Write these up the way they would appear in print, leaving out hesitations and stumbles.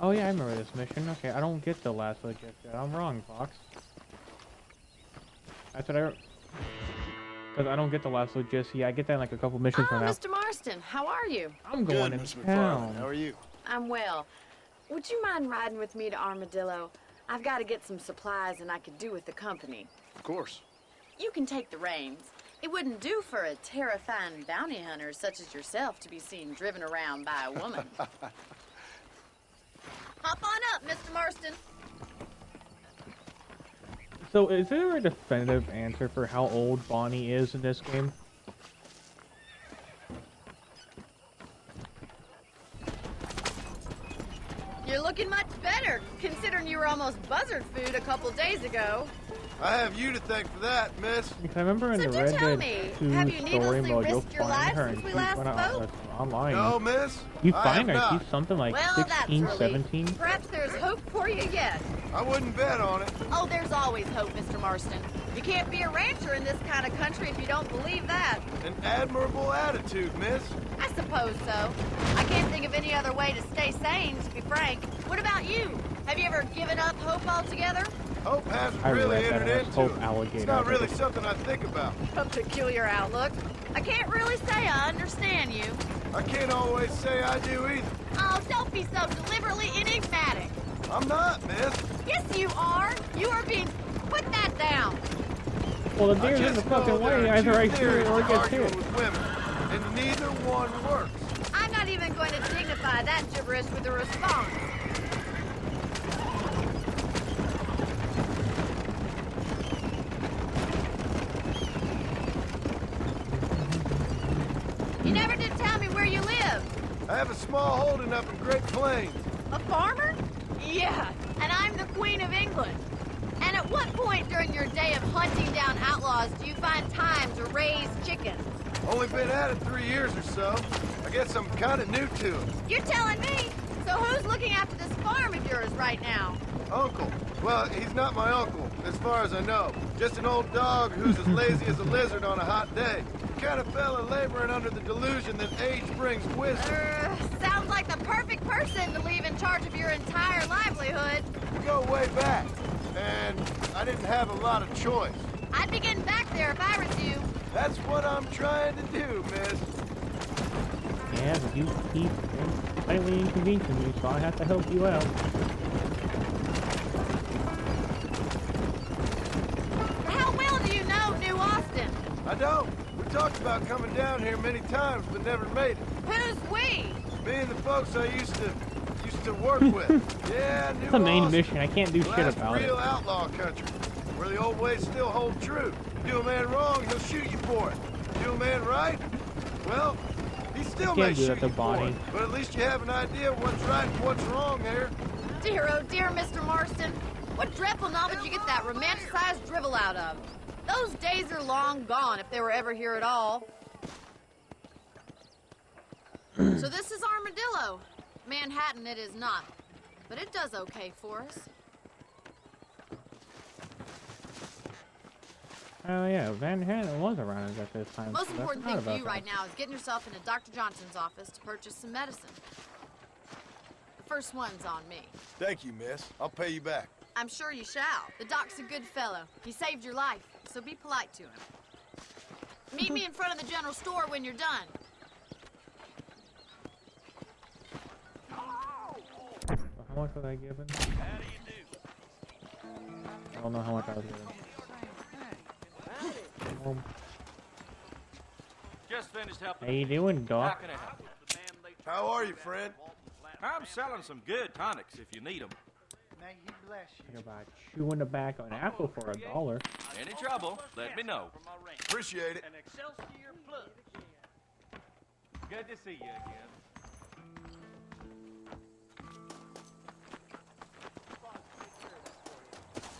Oh yeah, I remember this mission. Okay, I don't get the last legit yet. I'm wrong, Fox. That's what I... Because I don't get the last legit. Yeah, I get that in like a couple missions from now. Mr. Marston, how are you? I'm going Good, to Miss town. McFarland. How are you? I'm well. Would you mind riding with me to Armadillo? I've got to get some supplies and I could do with the company. Of course. You can take the reins. It wouldn't do for a terrifying bounty hunter such as yourself to be seen driven around by a woman. Hop on up, Mr. Marston. So, is there a definitive answer for how old Bonnie is in this game? You're looking much better, considering you were almost buzzard food a couple days ago. I have you to thank for that, miss. Because I remember in So the do Red tell Dead me, 2 have you story needlessly mode, you'll risked your find life her since and we she's last well, spoke? online. No, miss. You I find have her, not. she's something like Well, 16, that's relief. 17. Perhaps there's hope for you yet. I wouldn't bet on it. Oh, there's always hope, Mr. Marston. You can't be a rancher in this kind of country if you don't believe that. An admirable attitude, miss. I suppose so. I can't think of any other way to stay sane, to be frank. What about you? Have you ever given up hope altogether? Hope hasn't I really read that entered as into Hope it. Alligator. It's not really something I think about. A peculiar outlook. I can't really say I understand you. I can't always say I do either. Oh, don't be so deliberately enigmatic. I'm not, miss. Yes, you are. You are being... Put that down. Well, the I deer's in the just know fucking there way, are either two I shoot theories it or it for gets arguing hit. with women, and neither one works. I'm not even going to dignify that gibberish with a response. You never did tell me where you live. I have a small holding up in Great Plains. A farmer? Yeah, and I'm the Queen of England. And at what point during your day of hunting down outlaws do you find time to raise chickens? Only been at it 3 years or so. I guess I'm kind of new to it. You're telling me? So who's looking after this farm of yours right now? Uncle. Well, he's not my uncle, as far as I know. Just an old dog who's as lazy as a lizard on a hot day. The kind of fella laboring under the delusion that age brings wisdom. Sounds like the perfect person to leave in charge of your entire livelihood. We go way back, and I didn't have a lot of choice. I'd be getting back there if I was you. That's what I'm trying to do, miss. Yeah, but you keep slightly inconveniencing me, so I have to help you out. How well do you know New Austin? I don't. We talked about coming down here many times, but never made it. Who's we? Me and the folks I used to work with. Yeah, New It's the main Austin. mission, I can't do shit Last about it. real outlaw country, where the old ways still hold true. Do a man wrong, he'll shoot you for it. Do a man right, well, he still may Can't do shoot that to you for Bonnie. it. But at least you have an idea of what's right and what's wrong there. Dear, oh dear, Mr. Marston. What dreadful novel did you get that romanticized drivel out of? Those days are long gone, if they were ever here at all. So this is Armadillo. Manhattan it is not, but it does okay for us. Oh yeah, Van Halen was around at this time. Most so important that's thing not for you about right now is getting yourself into Dr. Johnson's office to purchase some medicine. The first one's on me. Thank you, miss. I'll pay you back. I'm sure you shall. The doc's a good fellow. He saved your life, so be polite to him. Meet me in front of the general store when you're done. How much was I given? How do you do? I don't know how much I was given. Just finished helping. How you doing, How Doc? can I help? How are you, friend? I'm selling some good tonics if you need them. May he bless you. Think about chewing tobacco and apple for $1. Any trouble, let me know. Appreciate it. An Excelsior Plus. Good to see you again.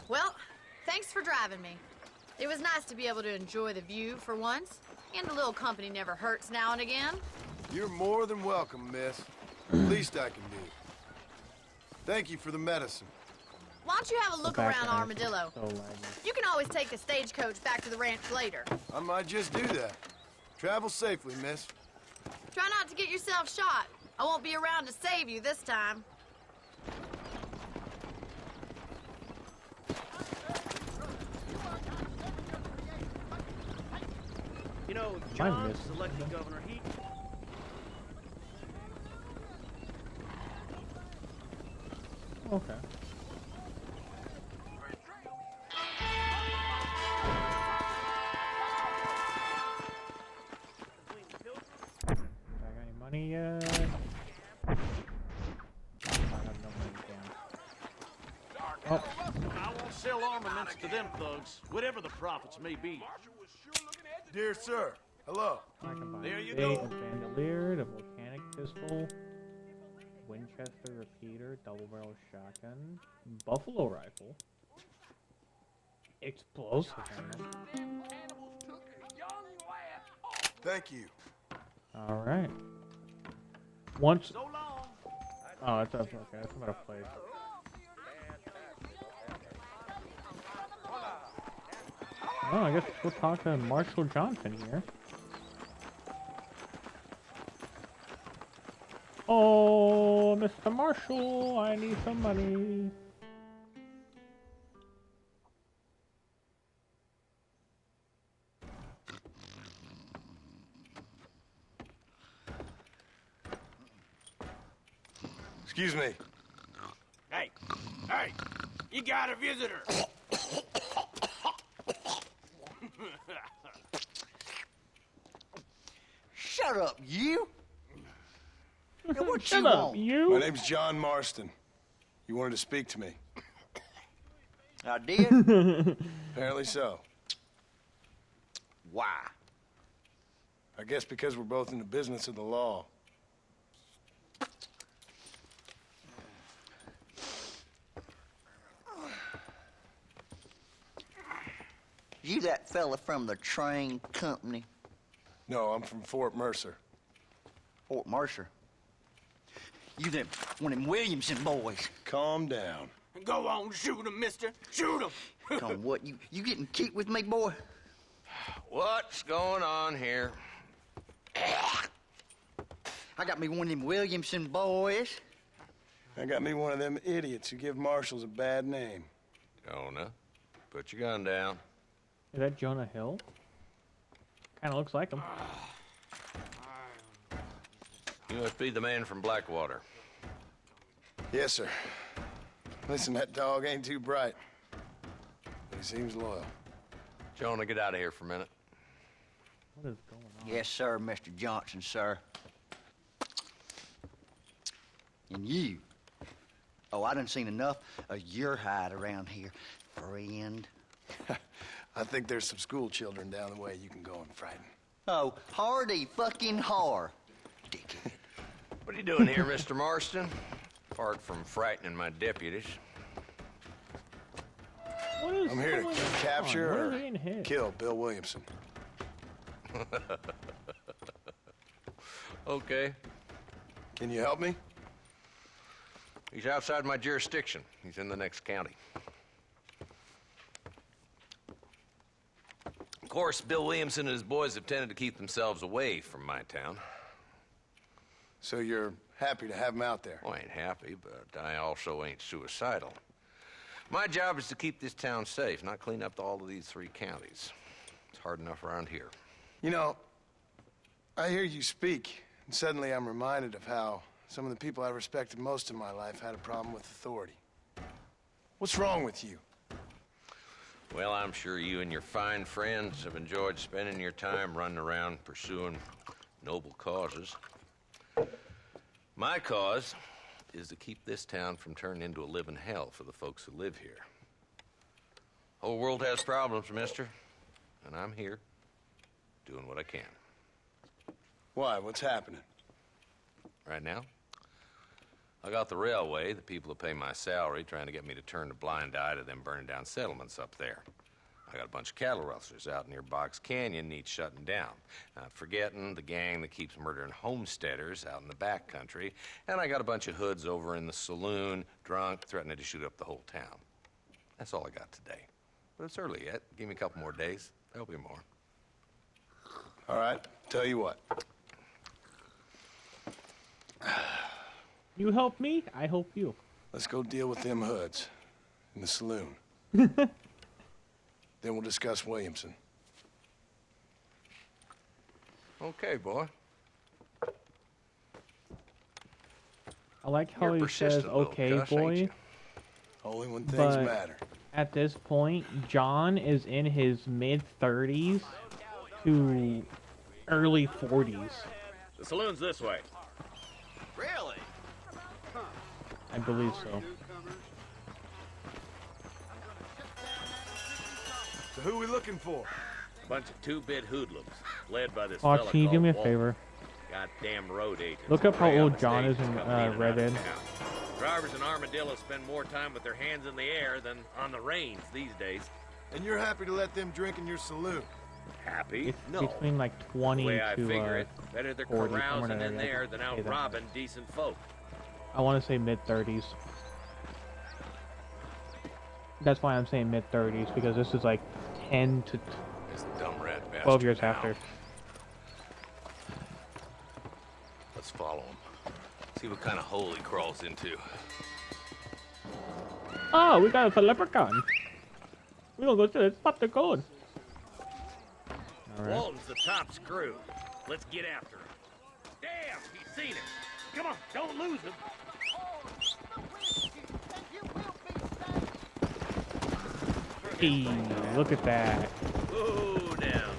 Well, thanks for driving me. It was nice to be able to enjoy the view for once, and a little company never hurts now and again. You're more than welcome, miss. Least I can do. Thank you for the medicine. Why don't you have a look Back around end is Armadillo? So laggy. You can always take the stagecoach back to the ranch later. I might just do that. Travel safely, miss. Try not to get yourself shot. I won't be around to save you this time. know, if I John's missed elected something. governor, he... Okay. I got any money yet? I have no money, damn. Oh, I won't sell armaments to them thugs, whatever the profits may be. Dear sir, hello. I can buy There you a go. bandolier, a volcanic pistol, Winchester repeater, double barrel shotgun, buffalo rifle, explosive ammo. Thank you. All right. Once. So long. Oh, that's okay. That's about a place. Oh, I guess we'll talk to Marshal Johnson here. Oh, Mr. Marshal, I need some money. Excuse me. Hey, you got a visitor. Shut up, you! Hey, what Shut you up, want? you. My name's John Marston. You wanted to speak to me. I did? Apparently so. Why? I guess because we're both in the business of the law. You that fella from the train company, No, I'm from Fort Mercer. Fort Mercer? You them one of them Williamson boys. Calm down. Go on, shoot him, mister. Shoot him. Come on, what, you getting cute with me, boy? What's going on here? I got me one of them Williamson boys. I got me one of them idiots who give marshals a bad name. Jonah, put your gun down. Is that Jonah Hill? Kind of looks like him. You must be the man from Blackwater. Yes, sir. Listen, that dog ain't too bright. But he seems loyal. Jonah, get out of here for a minute. What is going on? Yes, sir, Mr. Johnson, sir. And you. Oh, I done seen enough of your hide around here, friend. I think there's some school children down the way you can go and frighten. Oh, hardy fucking har. Dickhead. What are you doing here, Mr. Marston? Apart from frightening my deputies. What is I'm here to going capture on? What or is being hit? kill Bill Williamson. Okay. Can you help me? He's outside my jurisdiction. He's in the next county. Of course, Bill Williamson and his boys have tended to keep themselves away from my town. So you're happy to have him out there? Well, I ain't happy, but I also ain't suicidal. My job is to keep this town safe, not clean up all of these 3 counties. It's hard enough around here. You know, I hear you speak, and suddenly I'm reminded of how some of the people I respected most in my life had a problem with authority. What's wrong with you? Well, I'm sure you and your fine friends have enjoyed spending your time running around pursuing noble causes. My cause is to keep this town from turning into a living hell for the folks who live here. Whole world has problems, mister, and I'm here doing what I can. Why? What's happening? Right now, I got the railway, the people who pay my salary, trying to get me to turn a blind eye to them burning down settlements up there. I got a bunch of cattle rustlers out near Box Canyon needs shutting down. Not forgetting the gang that keeps murdering homesteaders out in the back country. And I got a bunch of hoods over in the saloon, drunk, threatening to shoot up the whole town. That's all I got today. But it's early yet. Give me a couple more days. There'll be more. All right, tell you what. You help me, I help you. Let's go deal with them hoods in the saloon. Then we'll discuss Williamson. Okay, boy. I like how You're he says, persistent, little okay, cuss, ain't boy. you? Only when things But matter. at this point, John is in his mid-30s to early 40s. The saloon's this way. Really? I believe so. So who we looking for? Bunch of two-bit hoodlums, led by this Oh, fella can you do me a called favor? Walter. Goddamn road agents. Look up how prey on old the John is stages in coming and Red out of Dead. town. Drivers in Armadillo spend more time with their hands in the air than on the reins these days. And you're happy to let them drink in your saloon? Happy? It's No. between like The 20 way I figure to it, better they're 40, somewhere carousing in in there. there than out Say that. robbing decent folk. I want to say mid-30s. That's why I'm saying mid-30s, because this is like 10 to This dumb rat bastard 12 years now. after. Let's follow him. See what kind of hole he crawls into. Oh, we got a leprechaun. We're gonna go to the spot they're going. Alright. Walton's the top screw. Let's get after him. Damn, he's seen it. Come on, don't lose him. Hey, look at that. Whoa, down.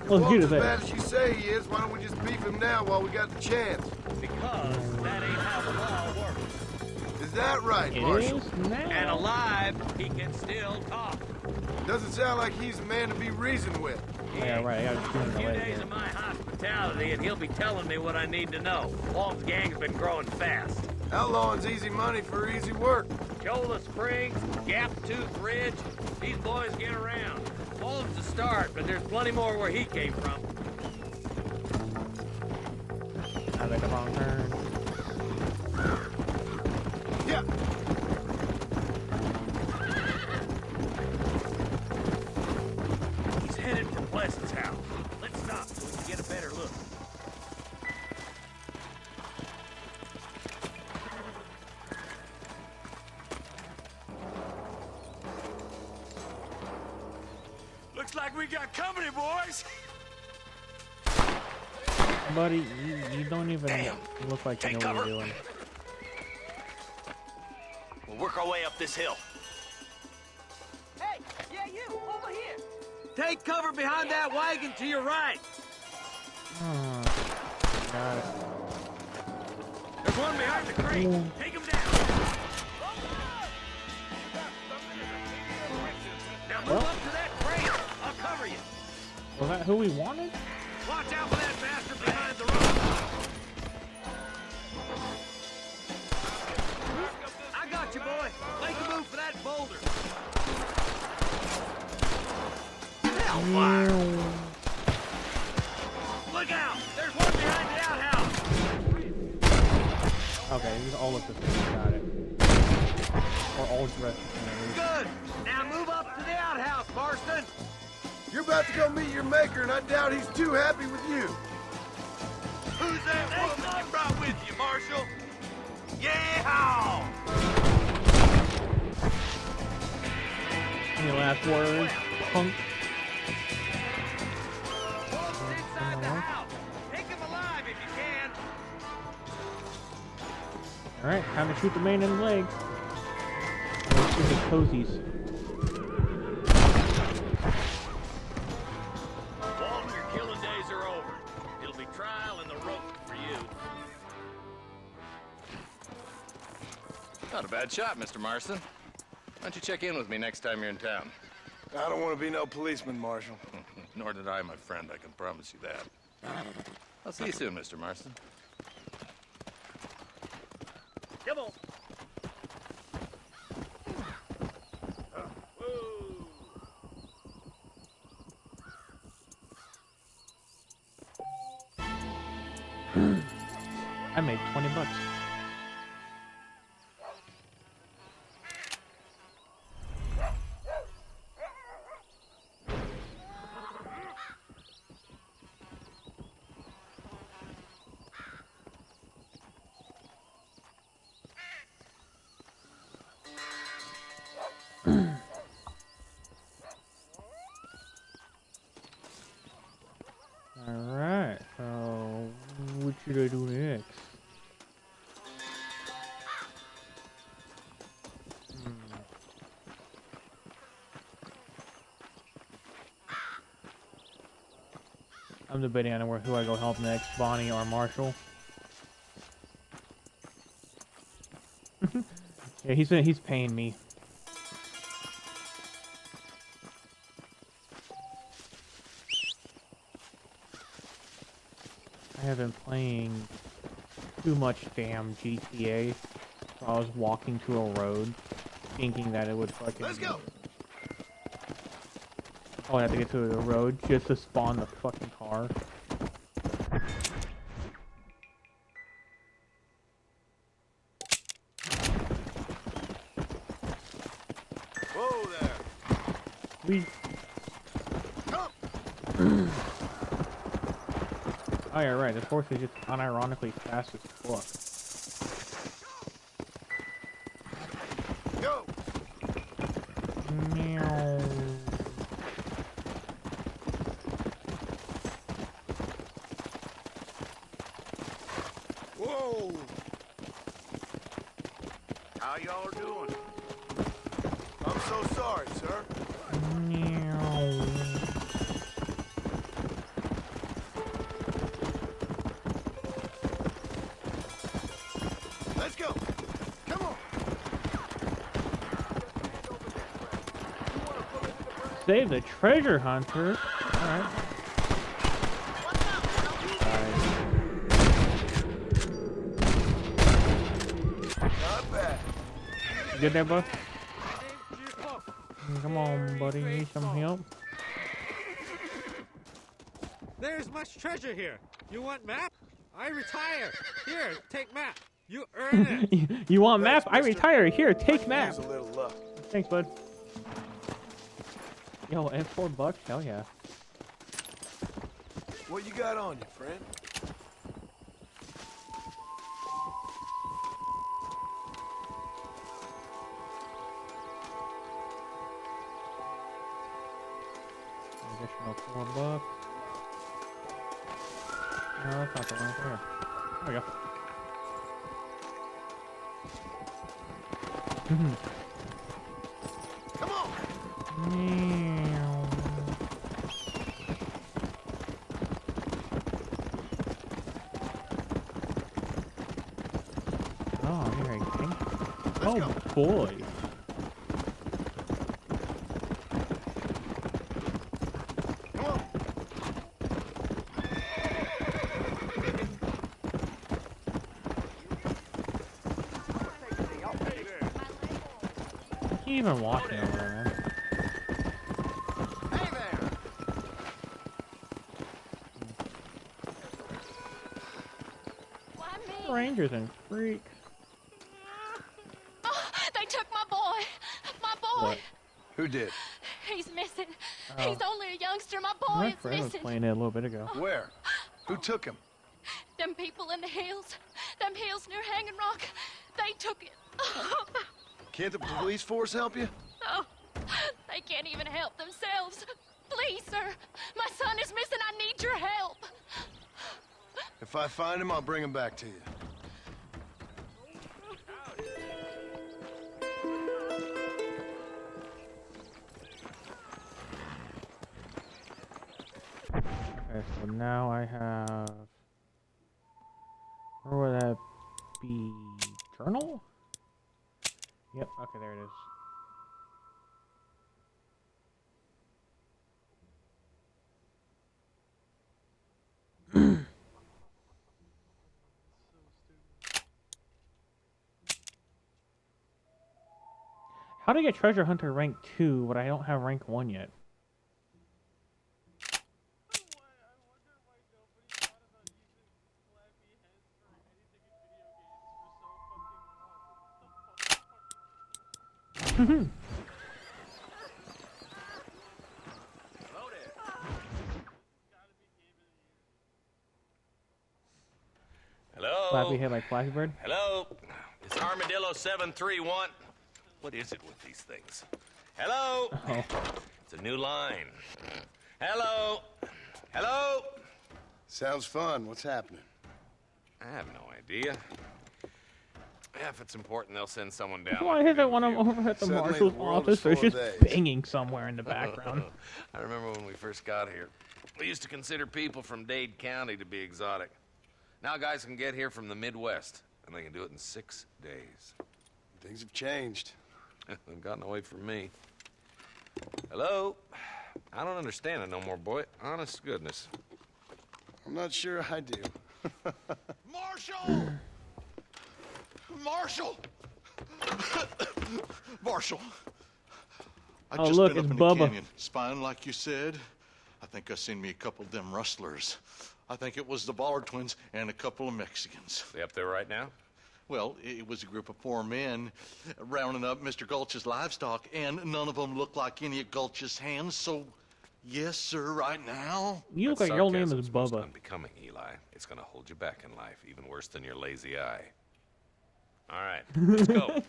Let's get as it bad there. as you say he is, why don't we just beef him now while we got the chance? Because that ain't how the law works. Is that right, It Marshal? is now. And alive, he can still talk. Doesn't sound like he's a man to be reasoned with. Yeah, right. I got to shoot A him in few the leg days here. of my hospitality, and he'll be telling me what I need to know. Walton's gang's been growing fast. Outlawing's easy money for easy work. Chola Springs, Gap Tooth Ridge, these boys get around. Walton's the start, but there's plenty more where he came from. I make a wrong turn. Yeah. He's headed for Pleasant's house. Let's stop so we can get a better look. Looks like we got company, boys. Buddy, you don't even look like you Take know what cover. you're doing. We'll work our way up this hill. Hey, yeah, you, over here. Take cover behind that wagon to your right. Oh, got it. There's one behind the crate. Take him down. Now move Well. up to that crate. I'll cover you. Was that who we wanted? Watch out for that bastard behind the road. I got you, boy. Make a move for that boulder. Hellfire! Look out! There's one behind the outhouse. Okay, these all look the same. Got it. Or all dressed the same. Good. Now move up to the outhouse, Marston. You're about to go meet your maker, and I doubt he's too happy with you. Who's that woman you brought with you, Marshal? Yeah! Any last words, punk? Walton's inside the house. Take him alive if you can. Alright, time to shoot the man in the leg. Let's shoot the cozies. Walton, your killing days are over. It'll be trial and the rope for you. Not a bad shot, Mr. Marston. Why don't you check in with me next time you're in town? I don't want to be no policeman, Marshal. Nor did I, my friend. I can promise you that. I'll see you soon, Mr. Marston. Come on. I made 20 bucks. Alright, so what should I do next? I'm debating on who I go help next, Bonnie or Marshall. Yeah, he's paying me. I have been playing too much damn GTA. So I was walking to a road, thinking that it would fucking. Let's go. Oh, I have to get to the road just to spawn the fucking car. Whoa there. We. Come. Oh yeah, right. This horse is just unironically fast as fuck. Go. Meow. Whoa. How y'all doing? I'm so sorry, sir. Meow. Let's go. Come on. Save the treasure hunter. Alright. Not bad. You good there, bud? Come on, buddy. Need some help? There's much treasure here. You want map? I retire. Here, take map. You earn it. You want map? Thanks, I mister. retire. Here, I take could map. use a little luck. Thanks, bud. Yo, and $4? Hell yeah. What you got on you, friend? Additional $4. No, that's not the one. Here. There we go. Come on. Meow. Oh, here I think. Let's Oh go. boy. Come on. He even walking over there, man. Hey there. Why me? Rangers and freaks. Oh, they took my boy. My boy. What? Who did? He's missing. Oh. He's only a youngster. My boy My is friend was missing. playing it a little bit ago. Where? Who took him? Them people in the hills. Them hills near Hanging Rock. They took it. Can't the police force help you? Oh, they can't even help themselves. Please, sir. My son is missing. I need your help. If I find him, I'll bring him back to you. Okay, so now I have. Where would that be? Journal? Yep, okay, there it is. How to get Treasure Hunter rank 2, but I don't have rank 1 yet? Hello? Flappy head like Flappy Bird? Hello? It's Armadillo 731. What is it with these things? Hello? Oh. It's a new line. Hello? Hello? Sounds fun. What's happening? I have no idea. Yeah, if it's important, they'll send someone down. Why is it when I'm over at the Suddenly marshal's the world office, is there's full just of days. banging somewhere in the background? I remember when we first got here. We used to consider people from Dade County to be exotic. Now guys can get here from the Midwest, and they can do it in 6 days. Things have changed. They've gotten away from me. Hello? I don't understand it no more, boy. Honest to goodness. I'm not sure I do. Marshal! Marshal! Marshal! I Oh, just look, been it's up in the Bubba. canyon, spying like you said. I think I seen me a couple of them rustlers. I think it was the Ballard twins and a couple of Mexicans. They up there right now? Well, it was a group of 4 men rounding up Mr. Gulch's livestock, and none of them looked like any of Gulch's hands, so yes, sir, right now. You look That like your name is sarcasm's most Bubba. unbecoming, Eli. It's gonna hold you back in life, even worse than your lazy eye. All right, let's go.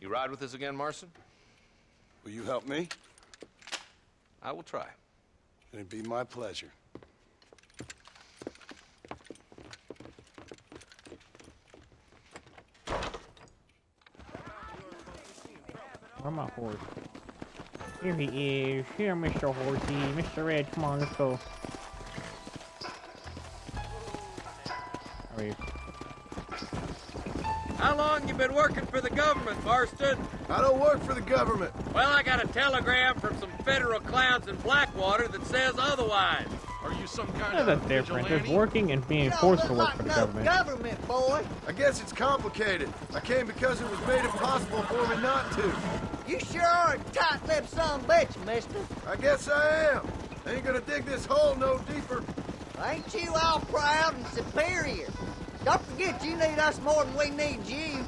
You ride with us again, Marson? Will you help me? I will try. It'd be my pleasure. Where's my horse? Here he is. Here, Mr. Horsey. Mr. Red, come on, let's go. Are you? How long you been working for the government, Marston? I don't work for the government. Well, I got a telegram from some federal clowns in Blackwater that says otherwise. Are you some kind There's a of difference. There's vigilante? working and being forced to work for the government. government, boy. I guess it's complicated. I came because it was made impossible for me not to. You sure are a tight-lipped son of a bitch, mister. I guess I am. Ain't gonna dig this hole no deeper. Ain't you all proud and superior? Don't forget you need us more than we need you.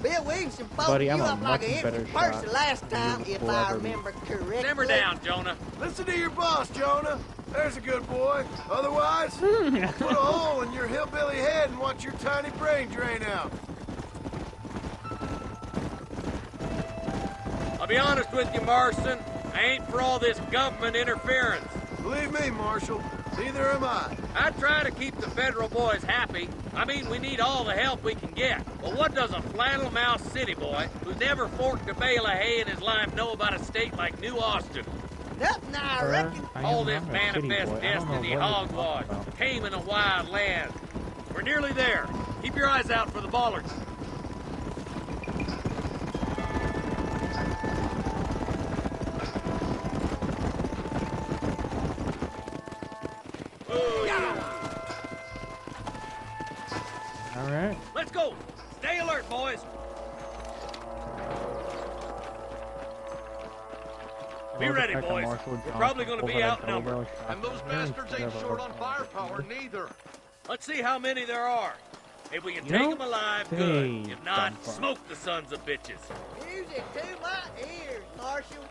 Bill Williamson folded Buddy, you I'm a up like much an better empty shot person last than time, you if will I ever be. remember correctly. Simmer down, Jonah. Listen to your boss, Jonah. There's a good boy. Otherwise, put a hole in your hillbilly head and watch your tiny brain drain out. I'll be honest with you, Marston. I ain't for all this government interference. Believe me, Marshal, neither am I. I try to keep the federal boys happy. I mean, we need all the help we can get. But what does a flannel mouse city boy who's never forked a bale of hay in his life know about a state like New Austin? Nothing, I Sir, reckon. I am All this not a city manifest boy. I don't know destiny what you're talking hogwash about. came in a wild land. We're nearly there. Keep your eyes out for the bollards. All right. Let's go. Stay alert, boys. Be Well, ready, Detective boys. Marshal We're Johnson probably gonna be overhead outnumbered. elbow shot And those to the bastards head, ain't several short on of firepower them. neither. Let's see how many there are. If we can You take don't them alive, say, good. If not, dumb fuck. smoke the sons of bitches. Music to my ears, Marshal.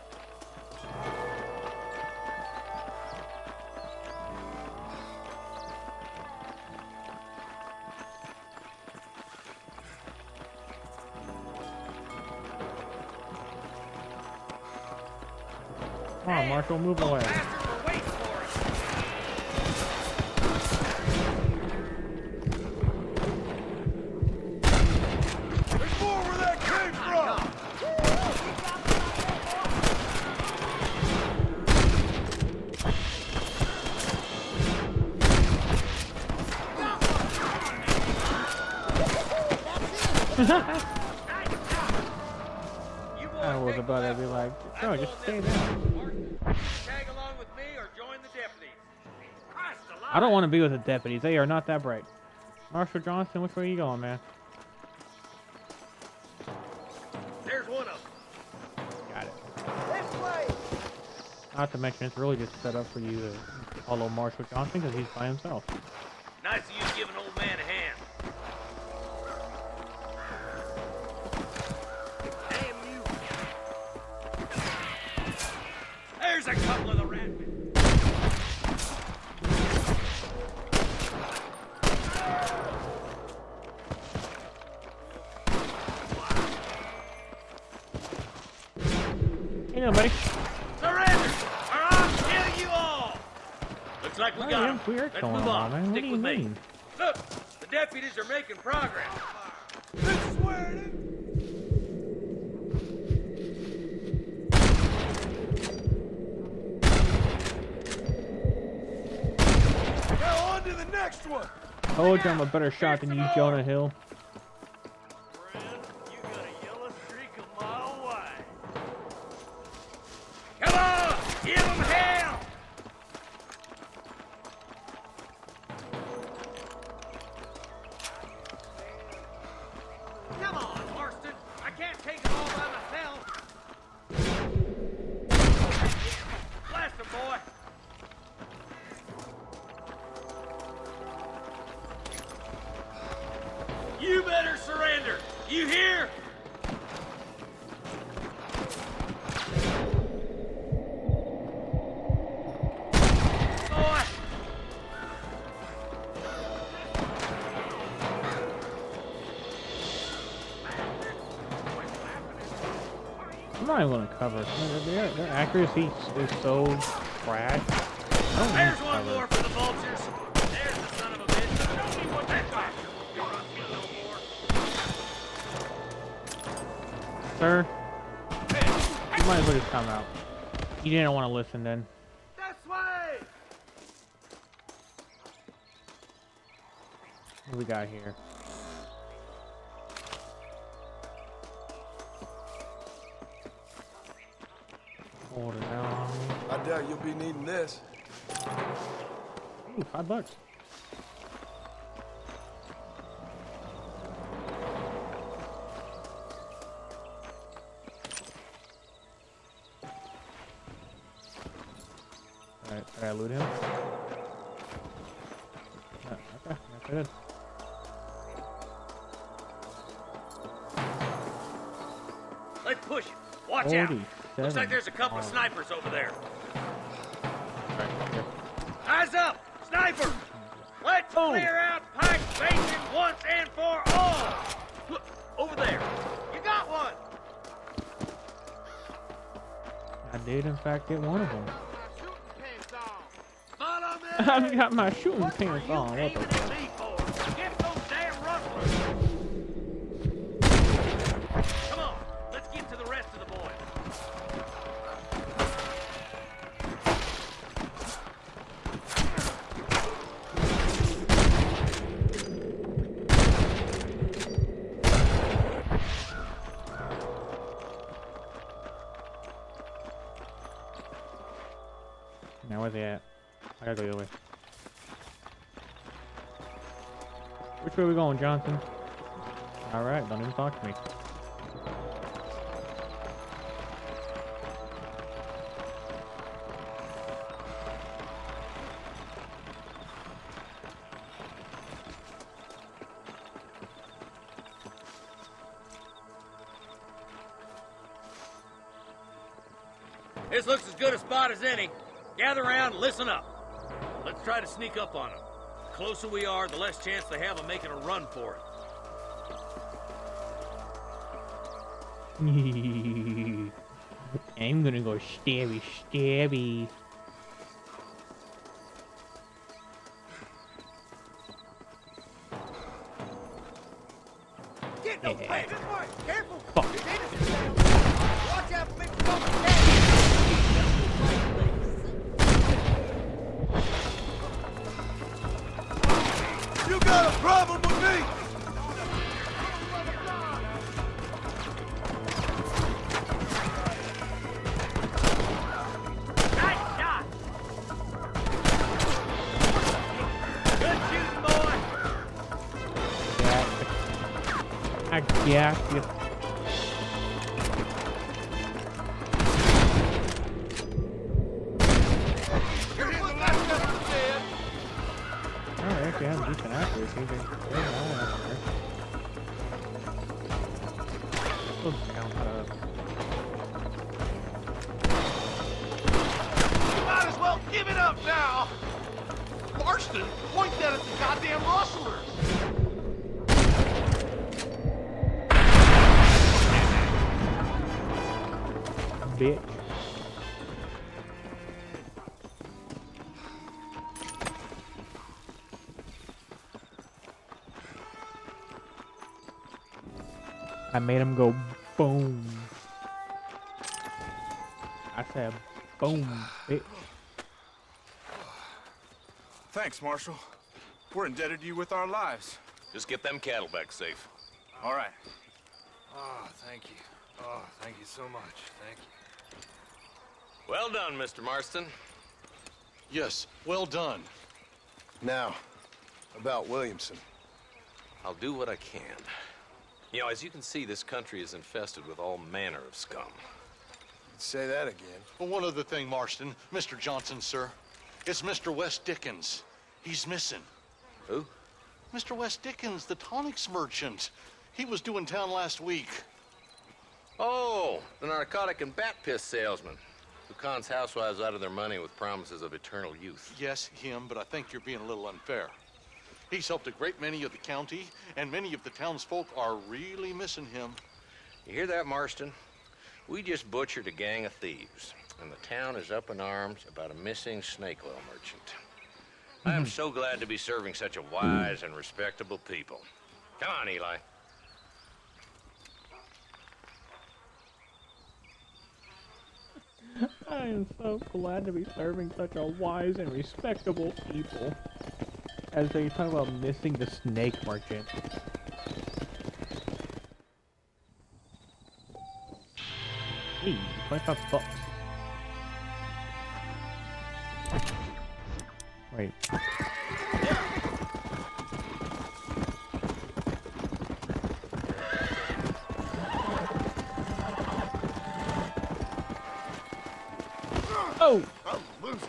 Come on, Marshal, move away. Bastards are waiting for us. There's more where that came from! You boys I was take about the to be left. like, I'm no, just stay going this there. way. Martin, tag along with me or join the deputies. Christ alive. I don't want to be with the deputies. They are not that bright. Marshal Johnson, which way are you going, man? There's one of them. Got it. This way. Not to mention, it's really just set up for you to follow Marshal Johnson because he's by himself. Nice of you to give an old man a hand. Damn you. There's a couple of the rat. Hey, buddy. Surrender, or I'll kill you all. The Looks like we Oh, got yeah, him. we are Let's going move on, on. man. What Stick do you with me. mean? Look, the deputies are making progress. This is where it is. Now on to the next one. Told you I'm a better shot than you, Jonah Hill. Friend, you got a yellow streak a mile wide. Come on! Give them hell! Come on, Marston. I can't take it all by myself. Blast him, boy. You better surrender. You hear? Boy. I'm not even gonna cover. Their accuracy is so trash. I don't There's need one cover. more for the vultures. There's the son of a bitch. Show me what that's like. You trust me no more. Sir, you might as well just come out. You didn't want to listen then. This way! What do we got here? Hold it down. I doubt you'll be needing this. Ooh, $5. Alright, did I loot him? Yeah, okay, yes I did. Let's push it. Watch out. 47 Looks like there's a couple of armor. snipers over there. Alright, here. Eyes up! Sniper! Let's clear out Pike Basin once and for all! Look, over there. You got one! I did in fact get one of them. Follow me! I've got my shooting What are pants you on. What aiming the at me for? Get those damn rustlers! Come on, let's get to the rest of the boys. Now where's he at? I gotta go the other way. Which way are we going, Johnson? Alright, don't even talk to me. This looks as good a spot as any. Gather around and listen up. Let's try to sneak up on them. The closer we are, the less chance they have of making a run for it. I'm gonna go stabby, stabby. Get no way! Careful! Fuck. Watch out for Mr. Coleman! You got a problem with me? Nice shot! Good shooting, boy! I got you. Oh, actually has decent accuracy. They're very high up there. Let's count up. You might as well give it up now! Marston, point that at the goddamn rustlers! Bitch. I made him go boom. I said boom, bitch. Thanks, Marshal. We're indebted to you with our lives. Just get them cattle back safe. All right. Oh, thank you. Oh, thank you so much. Thank you. Well done, Mr. Marston. Yes, well done. Now, about Williamson. I'll do what I can. You know, as you can see, this country is infested with all manner of scum. Say that again. Well, one other thing, Marston. Mr. Johnson, sir. It's Mr. Wes Dickens. He's missing. Who? Mr. Wes Dickens, the tonics merchant. He was due in town last week. Oh, the narcotic and bat piss salesman who cons housewives out of their money with promises of eternal youth. Yes, him, but I think you're being a little unfair. He's helped a great many of the county, and many of the townsfolk are really missing him. You hear that, Marston? We just butchered a gang of thieves, and the town is up in arms about a missing snake oil merchant. I am so glad to be serving such a wise and respectable people. Come on, Eli. I am so glad to be serving such a wise and respectable people. As they talk about missing the snake merchant. Hey, 25 bucks. Wait. Oh! I'm losing.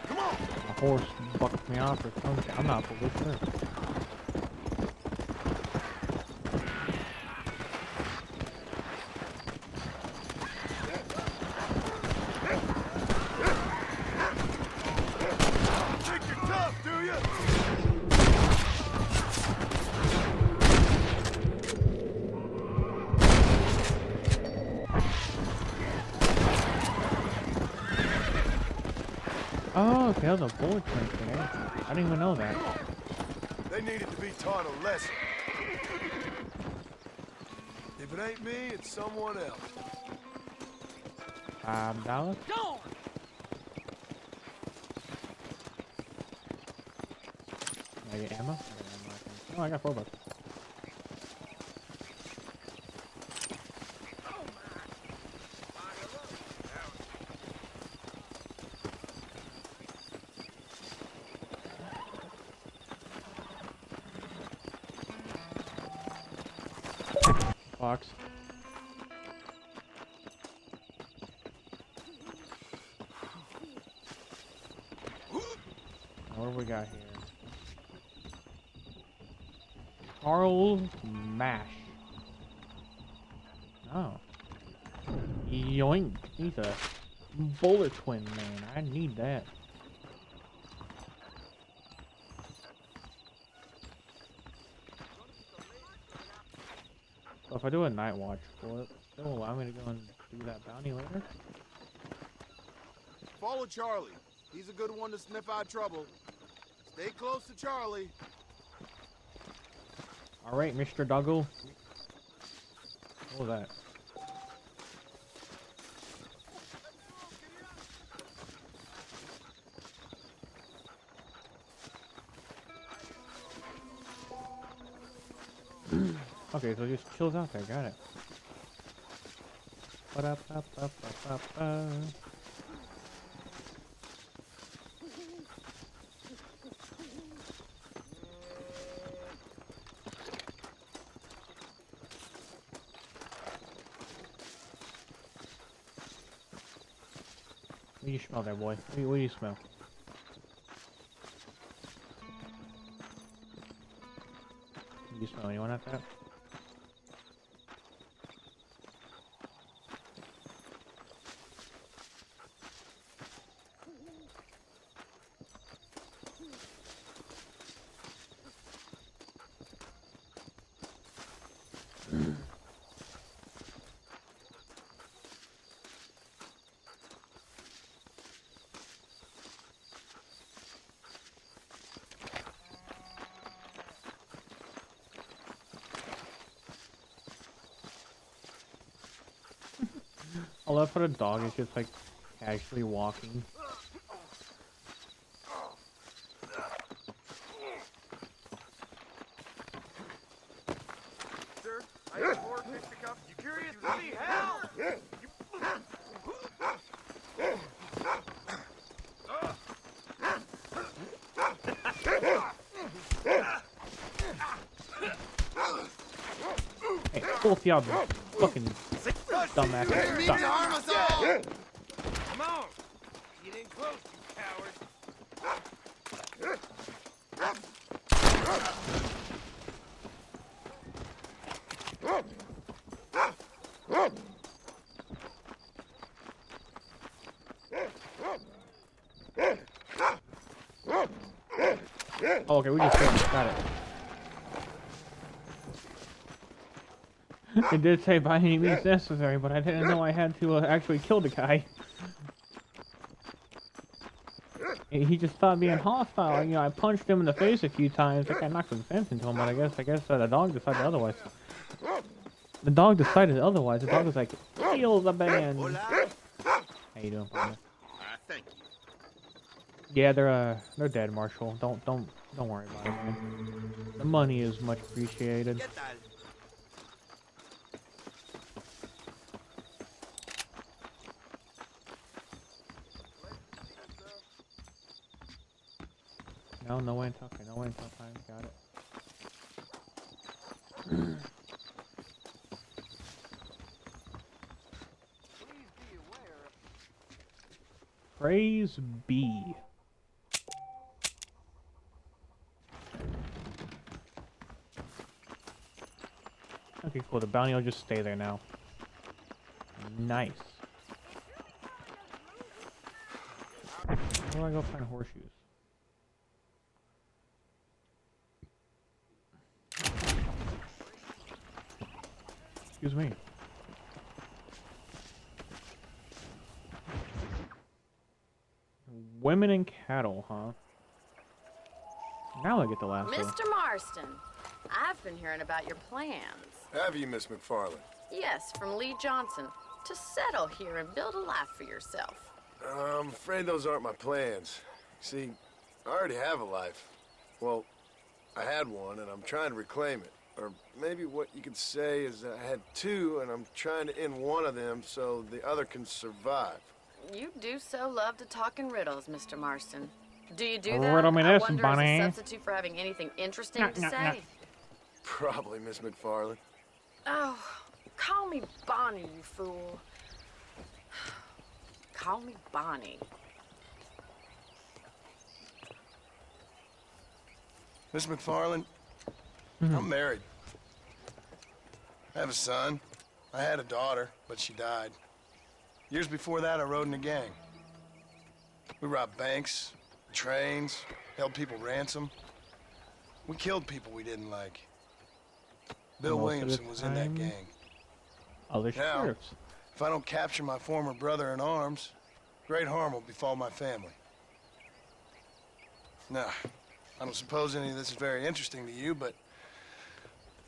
Come on! A horse bucked me off or something. I'm not fully sure. Think you're tough, do you? Oh, okay, that was a bullet drink there. I didn't even know that. They needed to be taught a lesson. If it ain't me, it's someone else. $5. Go! Can I get ammo? I got ammo, I think. Oh, I got $4. Box. What do we got here? Charles Mash. Oh. Yoink. He's a bullet twin, man. I need that. So if I do a night watch, will it still allow me to go and do that bounty later? Follow Charlie. He's a good one to sniff out trouble. Stay close to Charlie. Alright, Mr. Doggle. What was that? Okay, so it just chills out there, got it. Ba-da-ba-ba-ba-ba-ba. What do you smell there, boy? What do you smell? What do you smell? Anyone at that? I love how the dog is just like casually walking. Sir, I have more fisticuffs. You curious to see how? Hey, both y'all fucking dumbass. Stop. Harm us all! Come on! Get in close, you cowards! Oh, okay, we just got it. It did say by any means necessary, but I didn't know I had to actually kill the guy. He just stopped being hostile. You know, I punched him in the face a few times. Like I knocked some sense into him, but I guess the dog decided otherwise. The dog decided otherwise. The dog was like, "Kill the band." How you doing, partner? Thank you. Yeah, they're dead, Marshal. Don't worry about it, man. The money is much appreciated. No, no way. Okay, no way. Fine, got it. Praise be. Okay, cool. The bounty will just stay there now. Nice. Where do I go find horseshoes? Excuse me. Women and cattle, huh? Now I get the last one. Mr. Marston, I've been hearing about your plans. Have you, Miss McFarland? Yes, from Lee Johnson. To settle here and build a life for yourself. I'm afraid those aren't my plans. See, I already have a life. Well, I had one, and I'm trying to reclaim it. Or maybe what you could say is I had two, and I'm trying to end one of them so the other can survive. You do so love to talk in riddles, Mr. Marston. Do you do Oh, that? riddle me I this, wonder Bunny. as a substitute for having anything interesting to say. Probably, Miss McFarland. Oh, call me Bonnie, you fool. Call me Bonnie. Miss McFarland, I'm married. I have a son. I had a daughter, but she died. Years before that, I rode in a gang. We robbed banks, trains, held people ransom. We killed people we didn't like. Bill Most of the Williamson was in that time, gang. Other Now, sheriffs. if I don't capture my former brother in arms, great harm will befall my family. Now, I don't suppose any of this is very interesting to you, but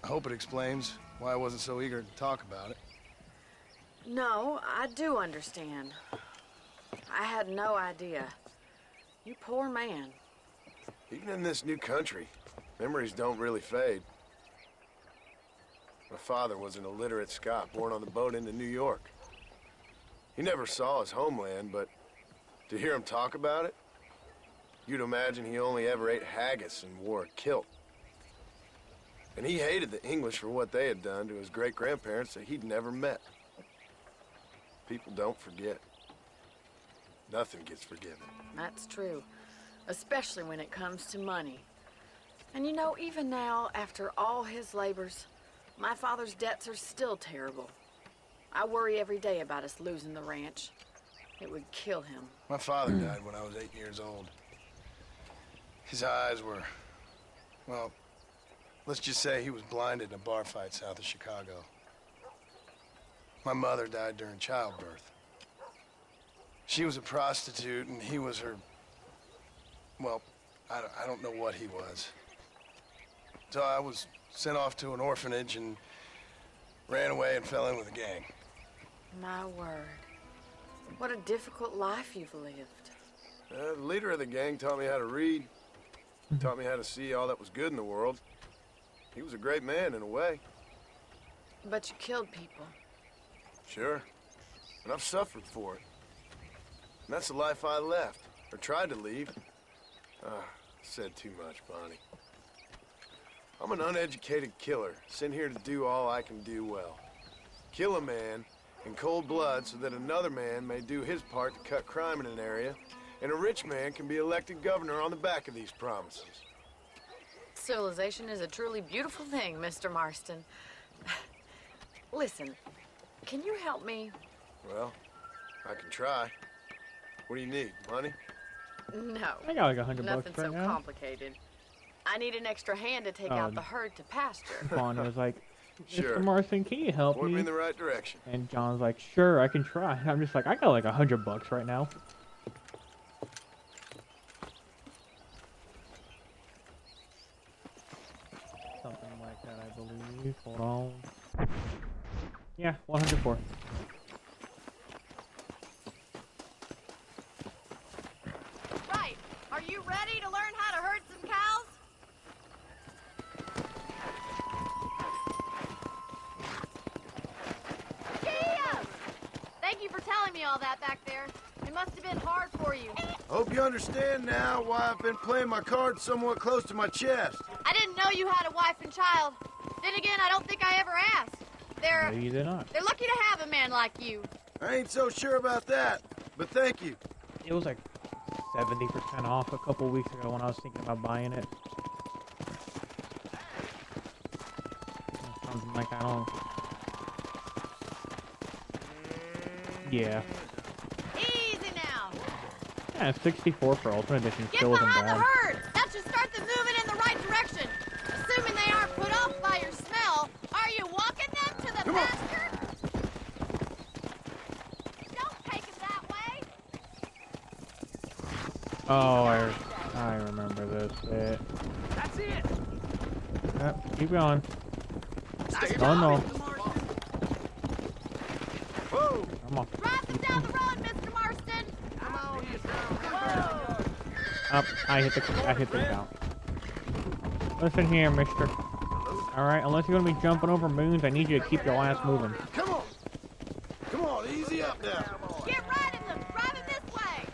I hope it explains why I wasn't so eager to talk about it. No, I do understand. I had no idea. You poor man. Even in this new country, memories don't really fade. My father was an illiterate Scot born on the boat into New York. He never saw his homeland, but to hear him talk about it, you'd imagine he only ever ate haggis and wore a kilt. And he hated the English for what they had done to his great-grandparents that he'd never met. People don't forget. Nothing gets forgiven. That's true. Especially when it comes to money. And you know, even now, after all his labors, my father's debts are still terrible. I worry every day about us losing the ranch. It would kill him. My father died when I was 8 years old. His eyes were, well, let's just say he was blinded in a bar fight south of Chicago. My mother died during childbirth. She was a prostitute and he was her, well, I don't know what he was. So I was sent off to an orphanage and ran away and fell in with a gang. My word. What a difficult life you've lived. The leader of the gang taught me how to read. Taught me how to see all that was good in the world. He was a great man in a way. But you killed people. Sure. And I've suffered for it. And that's the life I left, or tried to leave. Said too much, Bonnie. I'm an uneducated killer, sent here to do all I can do well. Kill a man in cold blood so that another man may do his part to cut crime in an area, and a rich man can be elected governor on the back of these promises. Civilization is a truly beautiful thing, Mr. Marston. Listen, can you help me? Well, I can try. What do you need? Money? No. I got like $100 Nothing right so now. complicated. I need an extra hand to take out the herd to pasture. Vaughn was like, Sure. Mr. Marston, can you help Point me me? in the right direction. And John's like, sure, I can try. And I'm just like, I got like $100 right now. Something like that, I believe. Hold on. Yeah, 104. Right. Are you ready to learn how to herd some cows? Kia! Thank you for telling me all that back there. It must have been hard for you. Hope you understand now why I've been playing my cards somewhat close to my chest. I didn't know you had a wife and child. Then again, I don't think I ever asked. They're Maybe they're not. lucky to have a man like you. I ain't so sure about that, but thank you. It was like 70% off a couple weeks ago when I was thinking about buying it. Something like I don't. Yeah. Easy now. Yeah, 64 for Ultimate Edition Get still isn't behind the bad. herd. That should start them moving in the right direction. Assuming they aren't put off by your smell, are you walking them to the Come on. pasture? Don't take them that way. Oh, I remember this bit. That's it. Yep, keep going. Nice Oh no. Whoa! Come on. Drive them down the road, Mr. Marston. Come on. Whoa. Up. I hit the count. Listen here, mister. Alright, unless you're gonna be jumping over moons, I need you to keep your ass moving. Come on! Come on, easy up now. Get riding them. Drive them this way.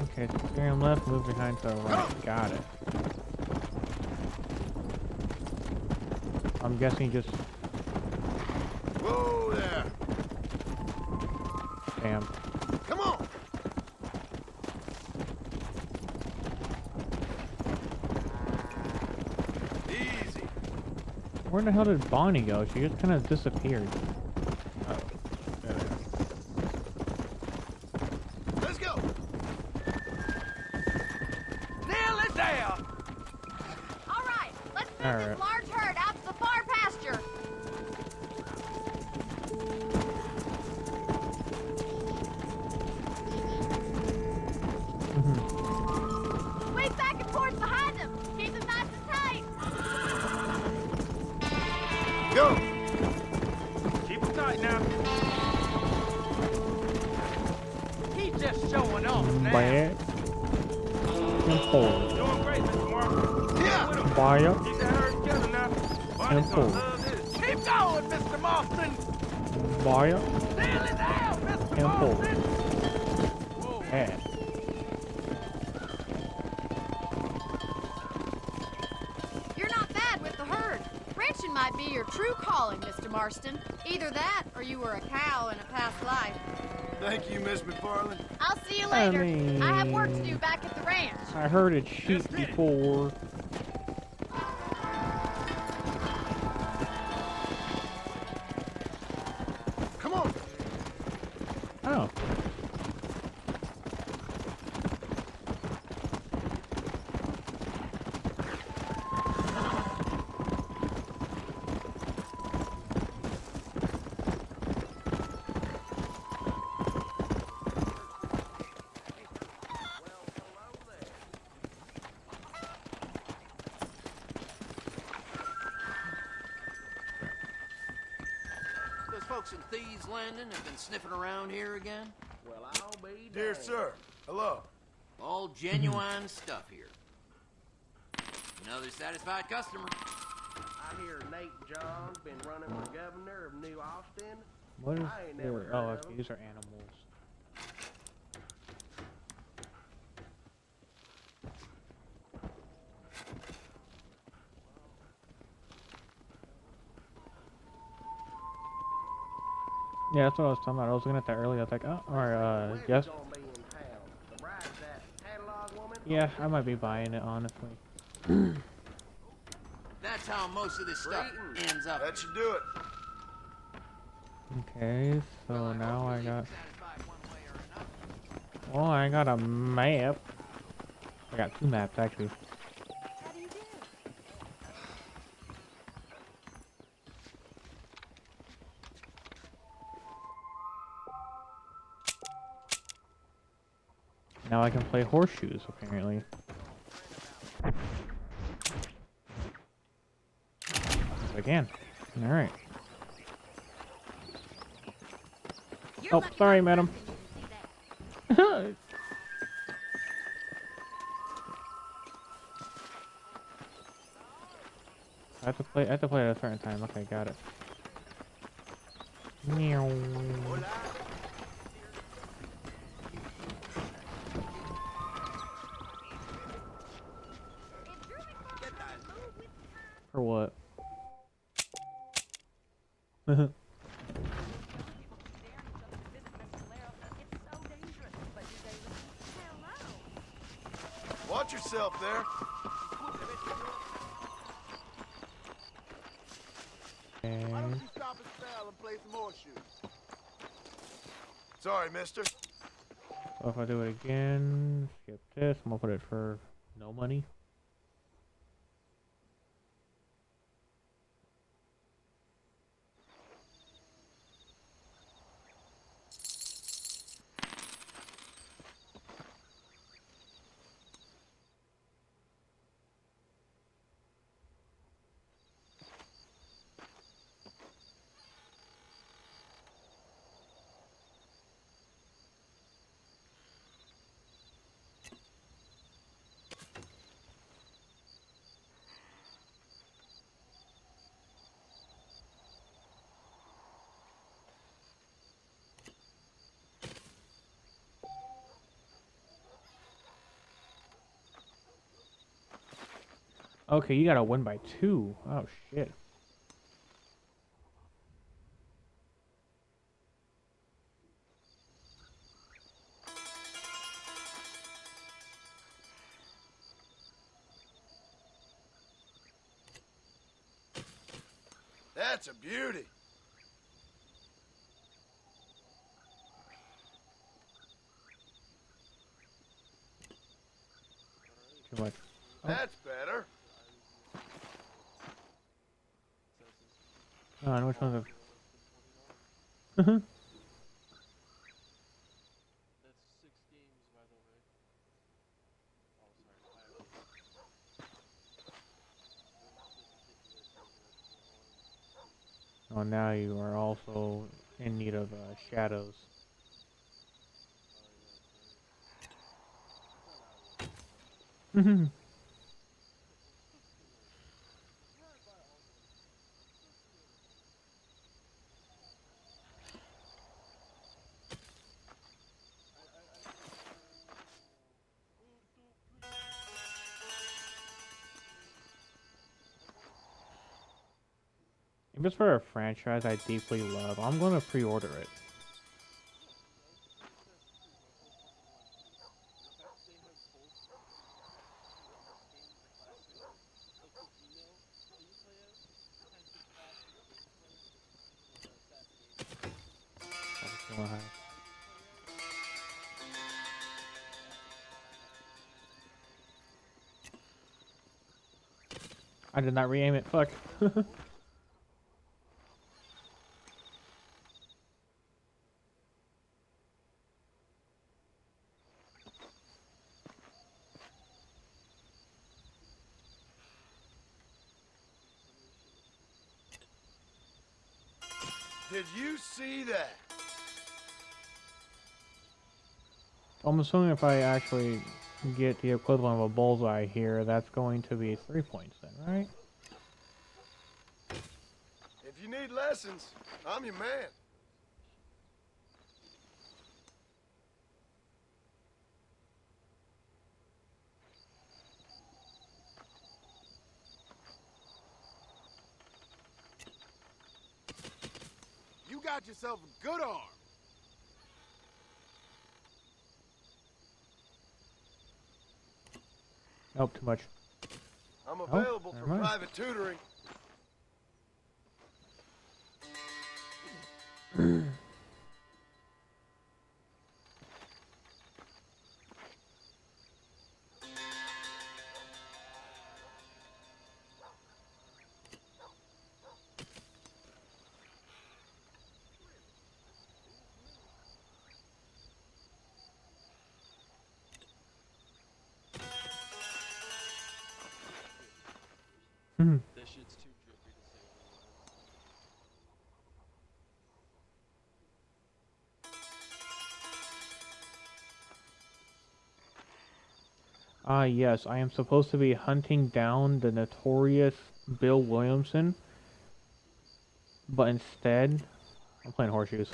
Okay, steering left, move behind to the right. Got it. I'm guessing just Whoa there! damn. Come on! Easy. Where the hell did Bonnie go? She just kind of disappeared. Oh, there they are. Let's go! Nearly there. All right. Let's move All right. this large herd out to the far pasture. Swing back and forth behind them. Keep them nice and tight. Go! Keep them tight now. He's just showing off now. Back and forth. Doing great, Mr. Marshall. Yeah! Back Keep that herd together now. Bonnie's gonna forward. love this. Keep going, Mr. Marston. back Nearly there, Mr. and forward. Marston. Whoa. Yeah. You're not bad with the herd. Ranching might be your true calling, Mr. Marston. Either that, or you were a cow in a past life. Thank you, Miss McFarland. I'll see you I later. I have work to mean- do back at the ranch. I heard it's sheep before. Come on! Oh. folks in Thieves Landing have been sniffing around here again? Well, I'll be Dear damned. sir, hello. All genuine stuff here. Another satisfied customer. I hear Nate John's been running for governor of New Austin. What is I ain't never there? heard Oh, of okay, him. these are animals. Yeah, that's what I was talking about. I was looking at that earlier. I was like, oh, or When's yes. gonna be in town? The bride's that catalog woman? Yeah, I might be buying it, honestly. That's how most of this stuff Greetings. ends up. That should do it. Okay, so now I got... Satisfied one way or another. Well, I got a map. I got 2 maps, actually. How do you do? Now I can play horseshoes, apparently. Yes, I can. Alright. Oh, sorry, madam. I have to play at a certain time. Okay, got it. Meow. For what? Watch yourself there. And Why don't you stop and spell and play some horseshoes? Sorry, mister. so if I do it again, skip this, I'm gonna put it for no money. Okay, you gotta win by 2. Oh shit. That's a beauty. Too much. That's better. Oh, and which one's a... Oh, now you are also in need of shadows. If it's for a franchise I deeply love, I'm gonna pre-order it. I did not re-aim it, fuck. Did you see that? I'm assuming if I actually get the equivalent of a bullseye here, that's going to be 3 points then, right? If you need lessons, I'm your man. You got yourself a good arm. Nope, too much. I'm available for never mind. private tutoring. That shit's too drippy to say Yes, I am supposed to be hunting down the notorious Bill Williamson, but instead, I'm playing horseshoes.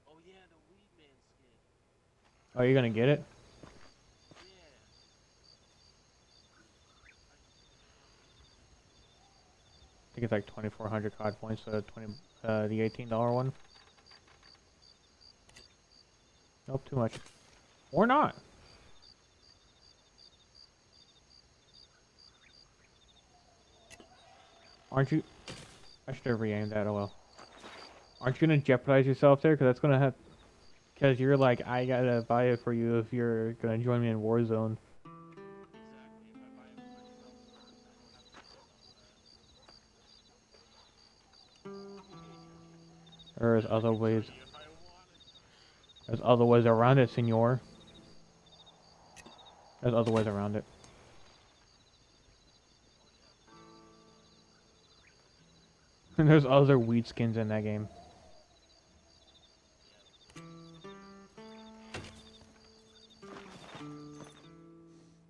Oh yeah, the weed man skin. Oh, you're gonna get it? Yeah. I think it's like 2,400 COD points for the the $18 one. Nope, too much. Or not. Aren't you? I should have re-aimed that. Oh well. Aren't you gonna jeopardize yourself there? Because that's gonna have. Because you're like, I gotta buy it for you if you're gonna join me in Warzone. There's other ways. There's other ways around it, senor. There's other ways around it. And there's other weed skins in that game.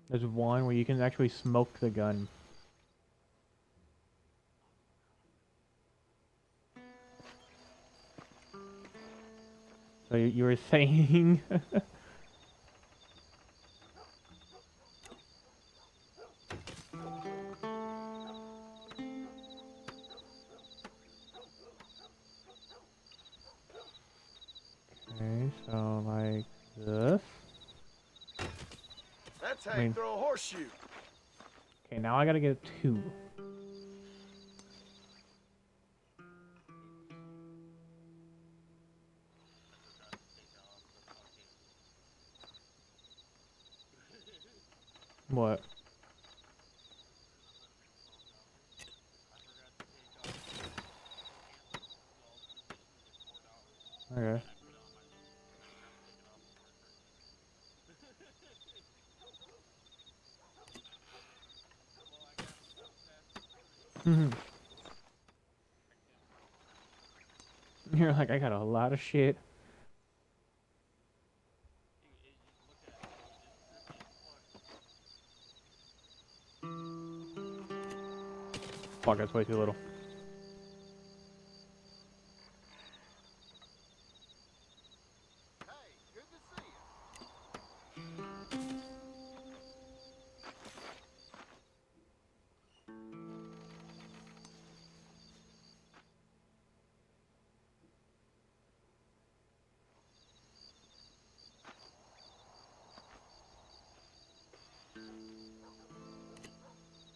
There's one where you can actually smoke the gun. So you were saying... Okay, so like this. That's how you throw a horseshoe. Okay, now I gotta get 2. What? Okay. You're like, I got a lot of shit. Fuck, that's way too little.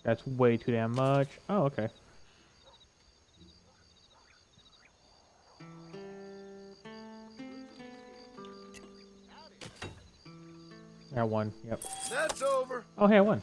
That's way too damn much. Oh, okay. I won. Yep. That's over. Oh, hey, I won.